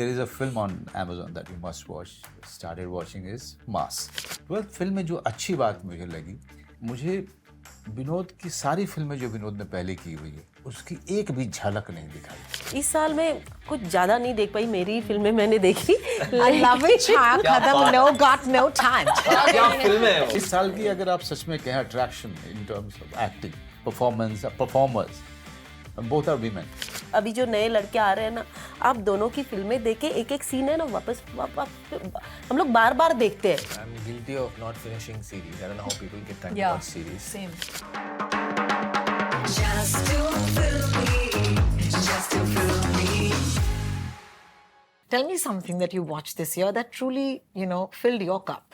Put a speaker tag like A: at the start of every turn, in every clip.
A: there is a film on Amazon that you must watch. Started watching is Mass. well, film में जो अच्छी बात मुझे लगी, मुझे विनोद की सारी फिल्में जो विनोद ने पहले की हुई है उसकी एक भी झलक नहीं दिखाई।
B: इस साल में कुछ ज्यादा नहीं देख पाई, मेरी फिल्में मैंने देखी।
C: I love it, छाया खत्म, no got no time.
D: क्या फिल्म है वो?
A: इस साल की अगर आप सच में कहें attraction in terms of acting, performance, performers, both are women.
B: अभी जो नए लड़के आ रहे हैं ना, आप दोनों की फिल्में देखे, एक एक सीन है ना वापस हम लोग बार बार देखते हैं।
D: I'm guilty of not finishing series. I don't know how people get time to
C: Yeah,
D: watch series.
C: same.
E: Just to fill me, just to fill me.
C: Tell me something that you watched this year that truly, filled your cup.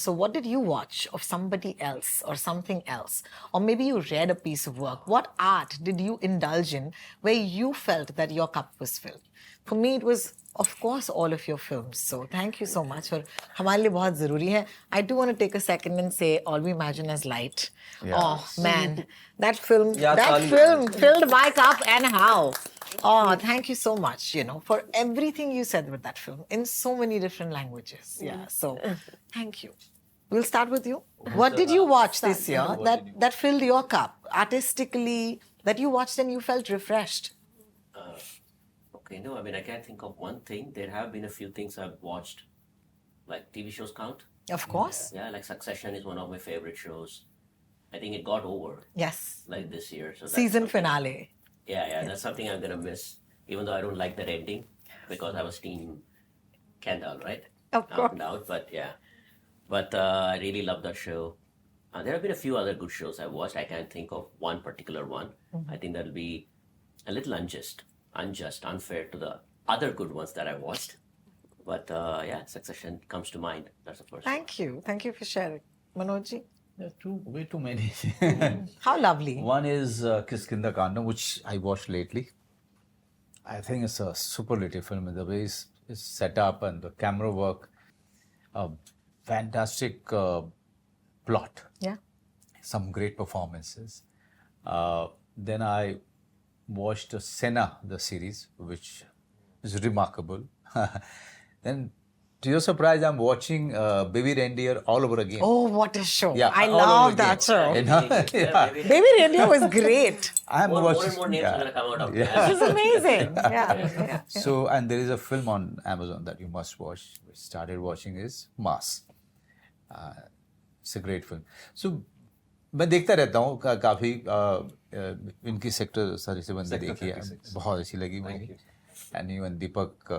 C: So what did you watch of somebody else or something else? Or maybe you read a piece of work. What art did you indulge in where you felt that your cup was filled? For me, it was, of course, all of your films. So thank you so much. और हमारे लिए बहुत ज़रूरी है. I do want to take a second and say, All We Imagine as Light.
A: Yeah.
C: Oh, man. That film
D: Tali.
C: filled my cup, and how. Oh, thank you so much, for everything you said with that film in so many different languages. Yeah, so thank you. We'll start with you. What did you watch this year that filled your cup artistically, that you watched and you felt refreshed?
F: Okay, no, I mean, I can't think of one thing. There have been a few things I've watched, like TV shows count.
C: Of course.
F: Yeah, like Succession is one of my favorite shows. I think it got over
C: Yes.
F: like this year. So that's
C: Season
F: something-
C: finale.
F: Yeah, that's something I'm gonna miss, even though I don't like that ending because I was team Kendall, right?
C: Of course.
F: Out and out, but yeah. But I really love that show. There have been a few other good shows I've watched. I can't think of one particular one. I think that'll be a little unjust, unfair to the other good ones that I watched. But yeah, Succession comes to mind. That's the first.
C: Thank you. Thank you for sharing. Manojji,
A: There are way too many.
C: how lovely.
A: One is Kiskinder Kandam, which I watched lately. I think it's a superlative film. The way it's set up and the camera work, fantastic plot,
C: Yeah.
A: some great performances. Then I watched Senna, the series, which is remarkable. Then, to your surprise, I'm watching Baby Reindeer all over again.
C: Oh, what a show.
A: Yeah,
C: I
A: all over
C: love
A: again.
C: that show.
A: You know? Yeah.
C: Baby Reindeer was great.
A: I'm
F: More
A: watching.
F: and more names are gonna come out of
A: Yeah.
F: that.
C: It was amazing. Yeah.
A: So, and there is a film on Amazon that you must watch. We started watching is Mass. It's a great film. So, मैं देखता रहता हूँ काफ़ी इनकी sector सारी से बंदे देखी है, बहुत अच्छी लगी मुझे. And even Deepak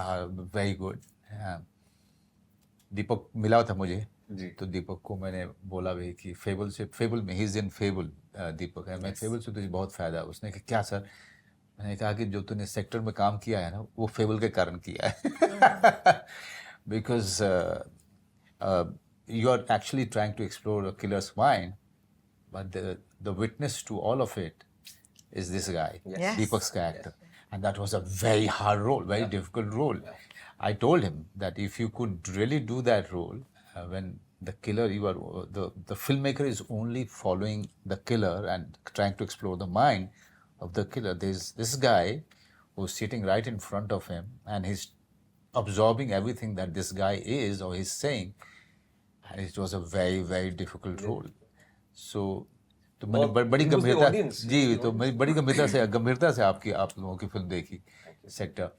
A: are very good. दीपक मिला था मुझे, तो दीपक को मैंने बोला भी कि फेबल में ही इज इन फेबल दीपक है, मैं फेबल से तुझे बहुत फ़ायदा है. उसने कहा क्या सर? मैंने कहा कि जो तूने सेक्टर में काम किया है ना वो फेबल के कारण किया है. Because you are actually trying to explore a killer's mind, but the witness to all of it is this guy,
C: Yes.
A: Deepak's character. And that was a very hard role, very difficult role. I told him that if you could really do that role, when the killer, the filmmaker is only following the killer and trying to explore the mind of the killer. There's this guy who's sitting right in front of him and he's absorbing everything that this guy is or he's saying. And it was a very, very difficult role. So, तो मैंने बड़ी गंभीरता जी, तो मैं बड़ी गंभीरता से आप लोगों की फिल्म देखी sector.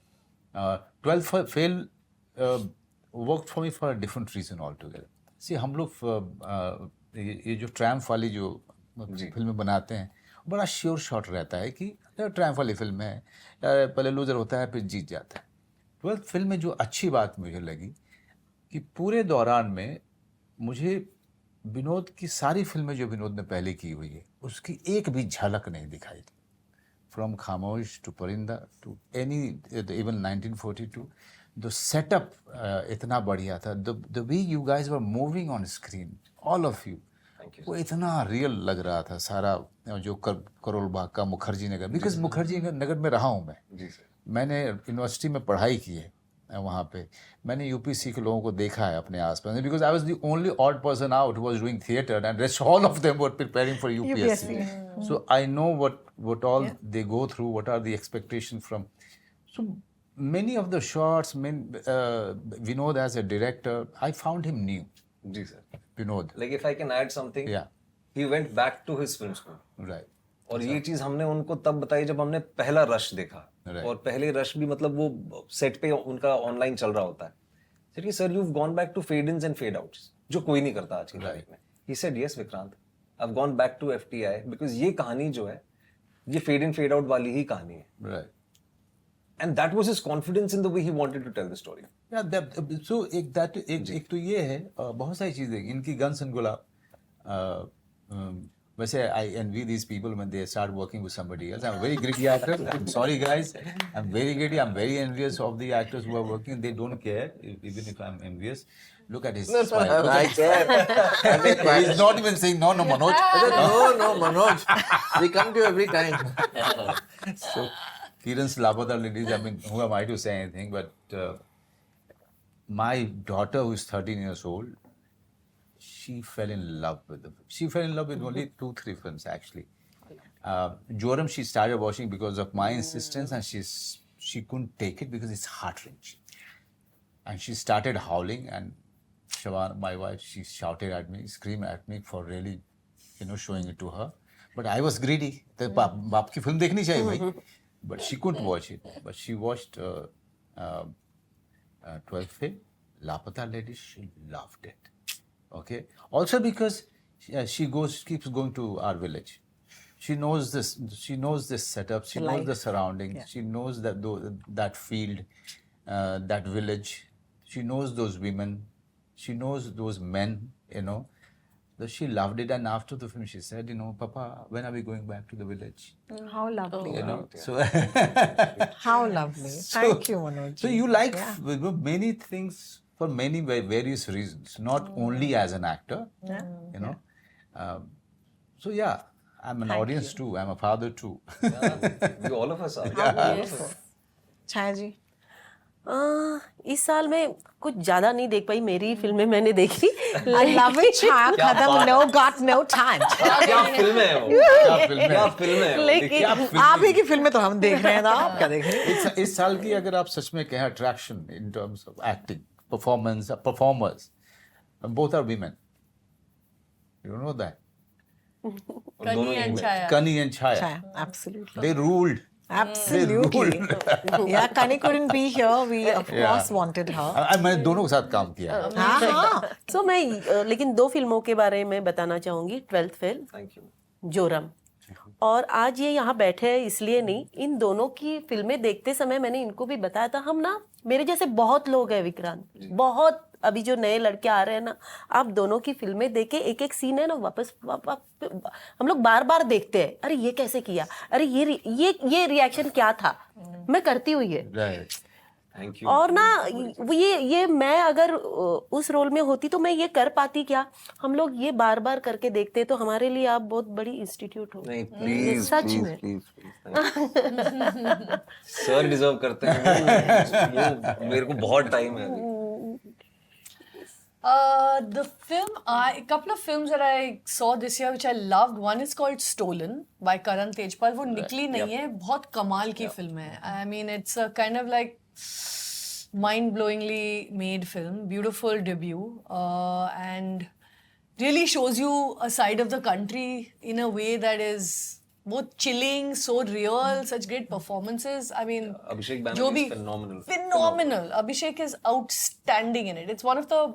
A: 12th fail work for me for a different reason altogether. See हम लोग ये जो ट्रैम्प वाली जो फिल्में बनाते हैं बड़ा श्योर शॉट रहता है कि ट्रैम्प वाली फिल्म है, पहले लूजर होता है फिर जीत जाता है. 12th फिल्म में जो अच्छी बात मुझे लगी कि पूरे दौरान में मुझे विनोद की सारी फिल्में जो विनोद ने पहले की हुई है उसकी एक भी झलक नहीं दिखाई दी. From Khamosh to Parinda to any even 1942, the setup इतना बढ़िया था. The way you guys were moving on screen, all of you, वो इतना रियल लग रहा था सारा. जो करोल बाग का मुखर्जी नगर, बिकॉज मुखर्जी नगर में रहा हूँ मैंने यूनिवर्सिटी में पढ़ाई की है वहाँ पे. मैंने यूपीसी के लोगों को देखा है अपने आसपास, because I was the only odd person out who was doing theatre and rest all of them were preparing for UPSC. So I know what all they go through, what are the expectation from. So many of the shots, Vinod as a director, I found him new.
G: जी sir.
A: Vinod,
G: Like if I can add something,
A: yeah,
G: he went back to his film school.
A: right.
G: और ये चीज हमने उनको तब बताई जब हमने पहला रश देखा.
A: Right.
G: और पहले रश भी मतलब वो सेट पे उनका ऑनलाइन चल रहा होता है. Said, sir, you've gone back to fade ins and fade outs, जो कोई नहीं करता आज की तारीख में. He said, yes, Vikrant, I've gone back to FTI because ये कहानी जो है, ये fade in fade out वाली ही कहानी है.
A: Right.
G: And that was his confidence in the way he wanted to tell the story.
A: Yeah, so एक तो ये है बहुत सारी चीजें इनकी guns and गुलाब वैसे I envy these people when they start working with somebody else. I'm a very greedy actor. I'm sorry guys. I'm very greedy. I'm very envious of the actors who are working. They don't care even if I'm envious. Look at his smile.
H: I care.
A: He's not even saying no, Manoj.
H: No, Manoj. We come to you every time.
A: So, Kiran's Lapata ladies, I mean, who am I to say anything? But my daughter, who is 13 years old, she fell in love with them. She fell in love with only 2-3 films, actually. Joram, she started watching because of my insistence, and she couldn't take it because it's heart-wrenching. And she started howling, and Shawan, my wife, she shouted at me, screamed at me for really, showing it to her. But I was greedy. तो बाप की film देखनी चाहिए भाई. But she couldn't watch it. But she watched 12th Fail, Lapata Ladies. She loved it. Okay. Also because she keeps going to our village. She knows this. She knows this setup. She knows the surroundings. Yeah. She knows that field, that village. She knows those women. She knows those men. So she loved it, and after the film, she said, Papa, when are we going back to the village?
C: How lovely.
A: So
C: How lovely. Thank you, Manoj.
A: So you like many things for many various reasons, not only as an actor, so yeah, I'm an audience too. I'm a father too.
G: Yeah, all of us are.
C: Chaya ji?
B: इस साल में कुछ ज्यादा नहीं देख पाई. मेरी फिल्में मैंने देखी.
C: I love it. Chaya खत्म. No, got no time.
G: क्या फिल्म है वो? क्या फिल्म है?
B: लेकिन
C: आप ही की फिल्में तो हम देख रहे हैं, तो आप क्या देख रहे हैं?
A: इस साल की अगर आप सच में कहें attraction in terms of acting, performers, both are women. You don't know that?
I: Kani and Chaya.
A: Kani and Chaya.
C: Chaya, absolutely.
A: They ruled.
C: Absolutely. Yeah, Kani couldn't be here. We of course wanted her.
A: मैंने दोनों के साथ काम किया.
C: हाँ.
B: So मैं लेकिन 2 फिल्मों के बारे में बताना चाहूंगी. 12th Fail,
G: Thank you.
B: Joram. और आज ये यहाँ बैठे हैं इसलिए नहीं, इन दोनों की फिल्में देखते समय मैंने इनको भी बताया था. हम ना, मेरे जैसे बहुत लोग हैं विक्रांत, बहुत अभी जो नए लड़के आ रहे हैं ना, आप दोनों की फिल्में देखे, एक एक सीन है ना वापस हम लोग बार बार देखते हैं. अरे ये कैसे किया, अरे ये रिएक्शन क्या था, मैं करती हुई है.
G: Thank you.
B: और ना ये मैं अगर उस रोल में होती तो मैं ये कर पाती क्या. हम लोग ये बार बार करके देखते तो हमारे लिए आप बहुत बड़ी इंस्टीट्यूट हो.
G: नहीं, please,
B: सच
G: please,
B: में.
G: please. Sir deserve करते हैं. मेरे को बहुत टाइम है.
I: The film, a couple of films that I saw this year which I loved. One is called Stolen by Karan Tejpal. वो निकली नहीं है, बहुत कमाल की फिल्म है. I mean, it's a kind of like mind-blowingly made film, beautiful debut, and really shows you a side of the country in a way that is both chilling, so real, such great performances. I mean,
G: Abhishek
I: जो
G: Banerjee
I: भी
G: is phenomenal.
I: phenomenal. Abhishek is outstanding in it. It's one of the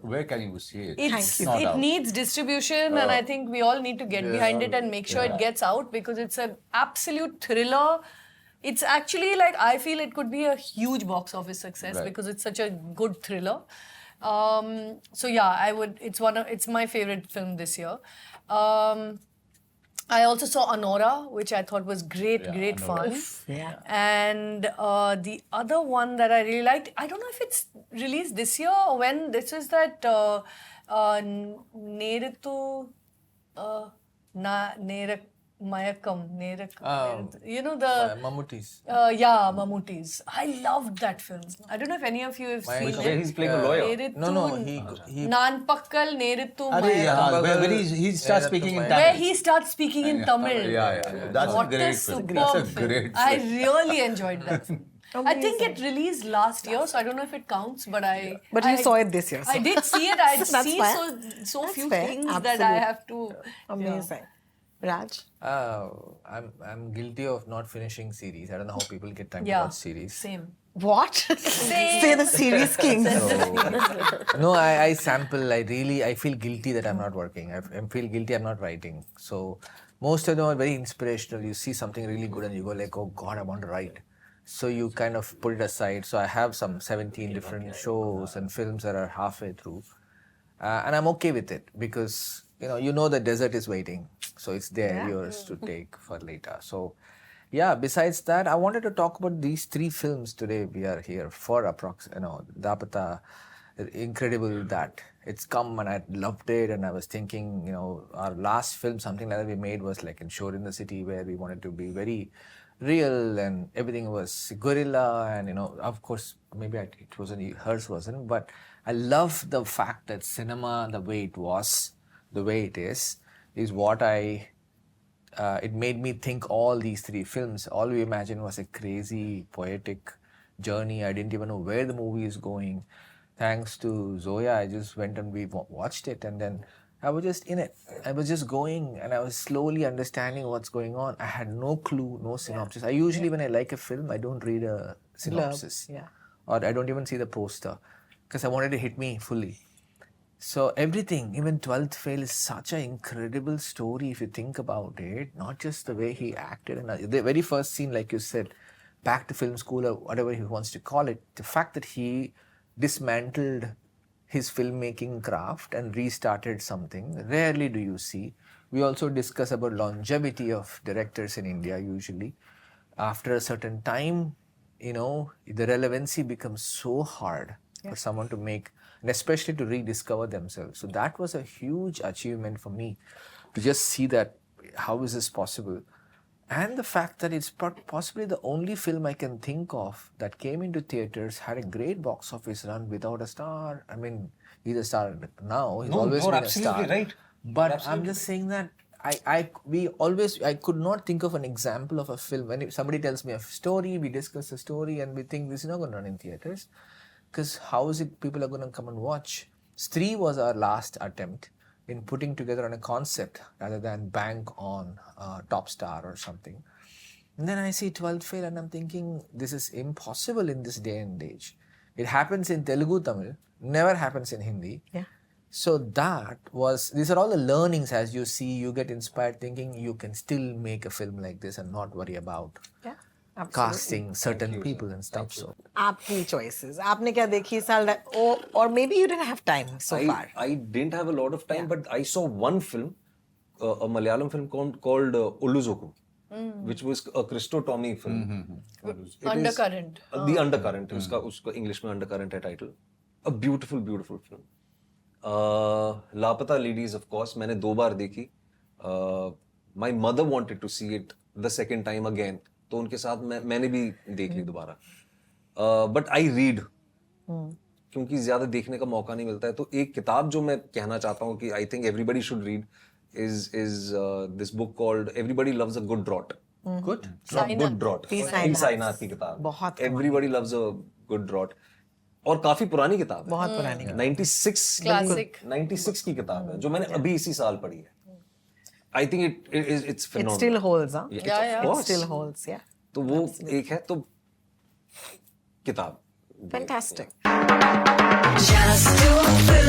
A: Where can you see it?
I: it needs distribution, and I think we all need to get behind it and make sure it gets out, because it's an absolute thriller. It's actually like, I feel it could be a huge box office success because it's such a good thriller. So yeah, it's my favorite film this year. I also saw Anora, which I thought was great fun.
C: Yeah.
I: And the other one that I really liked, I don't know if it's released this year or when. This is that Neritu Mayakam. You know the
H: Mammootties.
I: Mammootties. I loved that film. I don't know if any of you have seen
G: Where
I: it.
G: he's playing a lawyer.
H: No, he
I: Nanpakkal Nerittu
A: अरे
I: Mayakam.
A: हाँ, where he starts speaking in Tamil.
I: Where he starts speaking in Tamil.
A: Yeah. That's
I: What
A: a great
I: a
A: film.
I: superb
A: That's a
I: film.
A: great
I: I
A: film.
I: really enjoyed that film. I think it released last year, so I don't know if it counts, but
C: But you saw it this year.
I: I
C: so-
I: did see it. I
C: That's
I: see
C: fair.
I: so
C: That's
I: few
C: fair.
I: things that I
C: Absolutely.
I: have to.
C: Amazing. Raj?
D: I'm guilty of not finishing series. I don't know how people get time to
I: Yeah,
D: watch series.
I: same.
C: What? Say the series king.
D: No, I sample. I feel guilty that I'm not working. I feel guilty I'm not writing. So most of them are very inspirational. You see something really good and you go like, oh God, I want to write. So you kind of put it aside. So I have some 17 different shows and films that are halfway through. And I'm okay with it because, you know the desert is waiting. So it's there, yours to take for later. So yeah, besides that, I wanted to talk about these 3 films today. We are here for Dapata. Incredible that it's come and I loved it. And I was thinking, our last film, something like that we made was like in Shore in the City, where we wanted to be very real and everything was guerrilla. And, of course, maybe it wasn't, hers wasn't. But I love the fact that cinema, the way it was, the way it is what it made me think all these 3 films. All we imagined was a crazy, poetic journey. I didn't even know where the movie is going. Thanks to Zoya, I just went and we watched it, and then I was just in it. I was just going, and I was slowly understanding what's going on. I had no clue, no synopsis. I usually, when I like a film, I don't read a synopsis.
C: Yeah.
D: Or I don't even see the poster, because I wanted to hit me fully. So everything, even 12th Fail is such an incredible story if you think about it. Not just the way he acted. And the very first scene, like you said, back to film school or whatever he wants to call it, the fact that he dismantled his filmmaking craft and restarted something, rarely do you see. We also discuss about longevity of directors in India usually. After a certain time, the relevancy becomes so hard for someone to make, and especially to rediscover themselves. So that was a huge achievement for me, to just see that, how is this possible? And the fact that it's possibly the only film I can think of that came into theaters, had a great box office run without a star. I mean, he's a star now, he's always
G: you're
D: been a star.
G: absolutely right.
D: But I'm just saying that I could not think of an example of a film. When somebody tells me a story, we discuss the story and we think this is not going to run in theaters. Because how is it people are going to come and watch? Stree was our last attempt in putting together on a concept rather than bank on Top Star or something. And then I see 12th Fail and I'm thinking, this is impossible in this day and age. It happens in Telugu, Tamil, never happens in Hindi.
C: Yeah.
D: So these are all the learnings. As you see, you get inspired thinking you can still make a film like this and not worry about
C: Yeah.
D: casting certain people and stuff. So
C: आपकी choices. आपने क्या देखी इस साल? Or maybe you didn't have time so far.
G: I didn't have a lot of time, but I saw one film, a Malayalam film called Ulluzoku, which was a Christo Tommy film. It is-
I: Undercurrent.
G: The Undercurrent. उसका English में Undercurrent है title. A beautiful, beautiful film. Lapata Ladies, of course, मैंने 2 बार देखी. My mother wanted to see it the second time again. तो उनके साथ मैंने भी देख ली दोबारा. But I read. क्योंकि ज्यादा देखने का मौका नहीं मिलता है. तो एक किताब जो मैं कहना चाहता हूँ कि I think everybody should read is this book called Everybody Loves a Good Draught.
A: Good.
G: Good Draught.
C: P.
G: Sainath की किताब.
C: बहुत
G: Everybody Loves a Good Draught. और काफी पुरानी किताब है.
C: बहुत पुरानी.
G: 96
I: Classic.
G: 96 की किताब है जो मैंने अभी इसी साल पढ़ी है. I think it's phenomenal.
C: It still holds, huh?
I: Yeah.
G: Of
C: It
G: course.
C: still holds, yeah.
G: तो वो एक है तो किताब.
C: Fantastic.
E: Just to feel